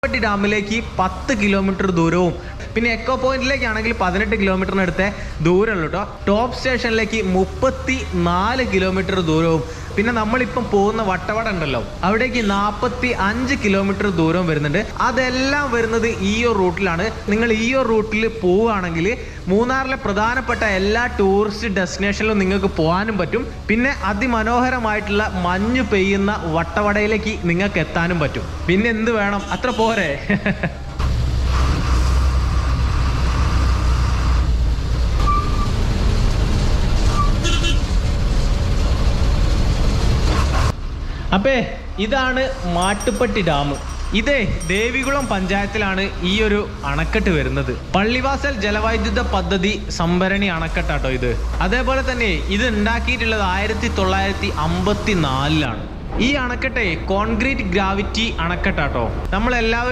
മാട്ടുപ്പെട്ടി ഡാമിലേക്ക് 10 കിലോമീറ്റർ ദൂരവും പിന്നെ എക്കോ പോയിന്റിലേക്കാണെങ്കിൽ 18 കിലോമീറ്ററിനടുത്ത് ദൂരമുള്ളൂ കേട്ടോ. ടോപ്പ് സ്റ്റേഷനിലേക്ക് 34 കിലോമീറ്റർ ദൂരവും പിന്നെ നമ്മളിപ്പം പോകുന്ന വട്ടവട ഉണ്ടല്ലോ അവിടേക്ക് 45 കിലോമീറ്റർ ദൂരം വരുന്നുണ്ട്. അതെല്ലാം വരുന്നത് ഈ ഒരു റൂട്ടിലാണ്. നിങ്ങൾ ഈ ഒരു റൂട്ടിൽ പോവുകയാണെങ്കിൽ മൂന്നാറിലെ പ്രധാനപ്പെട്ട എല്ലാ ടൂറിസ്റ്റ് ഡെസ്റ്റിനേഷനിലും നിങ്ങൾക്ക് പോകാനും പറ്റും. പിന്നെ അതിമനോഹരമായിട്ടുള്ള മഞ്ഞ് പെയ്യുന്ന വട്ടവടയിലേക്ക് നിങ്ങൾക്ക് എത്താനും പറ്റും. പിന്നെ എന്ത് വേണം, അത്ര പോരെ. അപ്പേ ഇതാണ് മാട്ടുപ്പെട്ടി ഡാം. ഇതേ ദേവികുളം പഞ്ചായത്തിലാണ് ഈ ഒരു അണക്കെട്ട് വരുന്നത്. പള്ളിവാസൽ ജലവൈദ്യുത പദ്ധതി സംഭരണി അണക്കെട്ടാട്ടോ ഇത്. അതേപോലെ തന്നെ ഇത് ഉണ്ടാക്കിയിട്ടുള്ളത് 1954 ഈ അണക്കെട്ടെ കോൺക്രീറ്റ് ഗ്രാവിറ്റി അണക്കെട്ടാട്ടോ. നമ്മളെല്ലാവരും